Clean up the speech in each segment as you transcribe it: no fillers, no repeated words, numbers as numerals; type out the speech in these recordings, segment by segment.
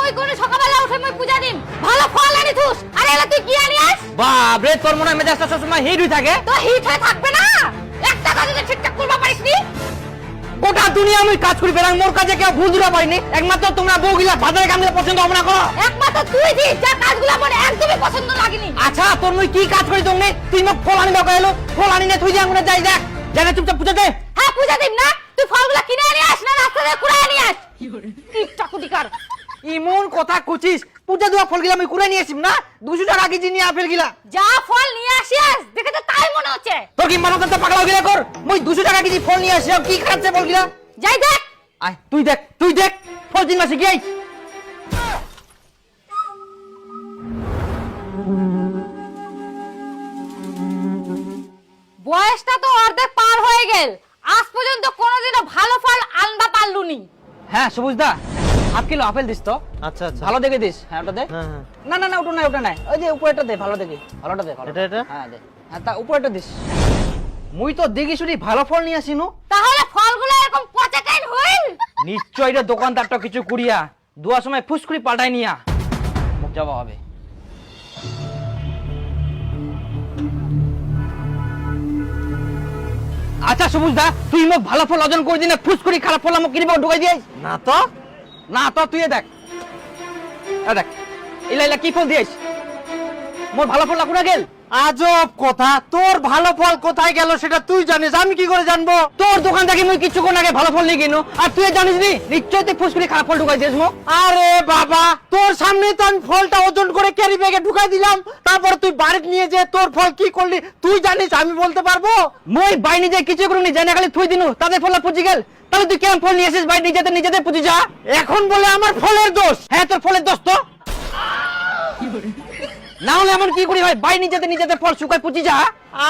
মই কোন সকালবেলা উঠে মই পূজা দিম ভালো ফল আনি থুস আরে এলা তুই কি আনি আস বাপ রে তোর মনে মেজাজটা সবসময় হিট হই থাকে তো হিট হয়ে থাকবে না একটা কাজ যদি ঠিকঠাক করবা পারিস নি গোটা দুনিয়া আমি কাজ করি বেরাং মোর কাজে কেউ ভুল ধরা পাইনি একমাত্র তোমরা বউগিলা বাজারে কামলে পছন্দ হবে না করো একমাত্র তুই দিস যা কাজগুলো আমার একদমই পছন্দ লাগেনি আচ্ছা তোর মই কি কাজ করি তোমনে তুই মোক ফল আনি দাও কইলো ফল আনি নে তুই যা আমরা যাই দেখ জানা চুপচাপ পূজা দে হ্যাঁ পূজা দিম না তুই ফলগুলো কিনে আনি আস না রাস্তা থেকে কুড়াই আনি আস টিকটক কুটিকার ইমন কথা কুচিস পূজা দেওয়া ফল গিলা আমি কুড়াই নিয়ে আসিম না 200 টাকা কেজি নিয়ে আপেল গিলা যা ফল নিয়ে আসিস দেখে তো তাই মনে হচ্ছে তোর কি মানব তো পাগলা গিলা কর মই 200 টাকা কেজি ফল নিয়ে আসি কি খাচ্ছে বল গিলা যাই দেখ আয় তুই দেখ ফল দিন মাসে কি আই বয়সটা তো অর্ধেক পার হয়ে গেল আজ পর্যন্ত কোনোদিনও ভালো ফল আনবা পারলুনি হ্যাঁ সবুজ দা হাফ কিলো আপেল দিস তো আচ্ছা আচ্ছা ভালো দেখে দিস হ্যাঁ ওটা দে হ্যাঁ হ্যাঁ না ওটা নাই ওই যে উপরেটা দে ভালো দেখে ভালোটা দে ভালো এটা হ্যাঁ দে হ্যাঁ তা উপরেটা দিস মুই তো দেখি শুনি ভালো ফল নিয়ে আসিনু তাহলে ফলগুলো এরকম পচা কেন হইল নিশ্চয় রে দোকানদারটা কিছু কুড়িয়া দুয়া সময় ফুসকুড়ি পাল্টাই নিয়া মুখ যাওয়া হবে আচ্ছা সবুজ দা তুই মোক ভালো ফল অর্জন করে দিনে ফুসকুড়ি খারাপ ফল আমাকে কিনে ঢুকাই দিয়েছ না তো তুই দেখ দেখ ইলা কি ফল দিয়েছ মোর ভালো ফল লাগুনা গেল আজব কথা তোর ভালো ফল কোথায় গেল সেটা তুই জানিস আমি কি করে জানবো তোর দোকান থেকে মুই কিছুক্ষণ আগে ভালো ফল নিয়ে কিনো আর তুই জানিস নি নিশ্চয় তুই ফুসকুড়ি খারাপ ফল ঢুকাই দিয়েছ মোক আরে বাবা তোর সামনে তো আমি ফলটা ওজন করে ক্যারি ব্যাগে ঢুকাই দিলাম তারপর তুই বাড়িতে নিয়ে যে তোর ফল কি করলি তুই জানিস আমি বলতে পারবো মই বাই নিজে কিছু করুনি জানা খালি থুই দিনু তাদের ফল পুজি গেল তাহলে তুই কেমন ফল নিয়ে আসিস বাই নিজেদের পুজি যা এখন বলে আমার ফলের দোষ হ্যাঁ তোর ফলের দোষ তো না হলে এমন কি করি হয় বাই নিজেদের ফল শুকায় পুজি যা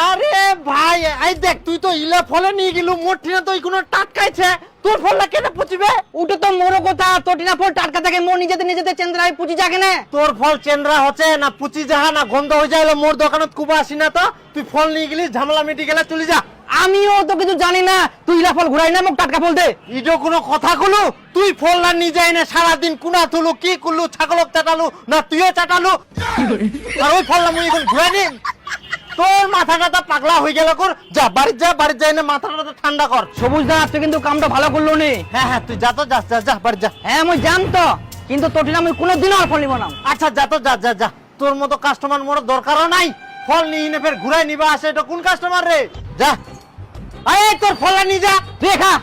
আরে ভাই এই দেখ তুই তো ইলা ফলে নিয়ে গেলু মোর ঠিনা তো কোনো টাটকাইছে তোর ফলটা কেন পুচিবে ওটা তো মোর কথা তোর টিনা ফল টাটকা থাকে মোর নিজেদের চেন্দ্রায় পুজি যা কেনে তোর ফল চেন্দ্রা হচ্ছে না পুচি যাহা না গন্ধ হয়ে যায় মোর দোকানত কুবা আসি না তো তুই ফল নিয়ে গেলি ঝামেলা মিটি গেলে চলে যা আমিও তো কিছু জানি না তুই ইলা ফল ঘুরাই না মোক টাটকা ফল দে ইডো কোনো কথা কলু তুই ফল না নিয়ে যাই না সারাদিন কুনা তুলু কি করলু ছাগলক চাটালু না তুইও চাটালু আর ওই ফল না মুই এখন ঘুরাই নিম তোর মাথাটা পাগলা হয়ে গেল কর যা বাড়ি যাই না মাথাটা ঠান্ডা কর সবুজ দা তুই কিন্তু কামটা ভালো করলো নি হ্যাঁ তুই যা তো যা বাড়ি যা হ্যাঁ মই জান তো কিন্তু তোর টিনা আমি কোনোদিনও আর ফল নিব না আচ্ছা যা তো যা তোর মতো কাস্টমার মোর দরকারও নাই ফল নিয়ে নে ফের ঘুরাই নিবা আসে এটা কোন কাস্টমার রে যা আয় তোর ফল নিয়ে যা দেখা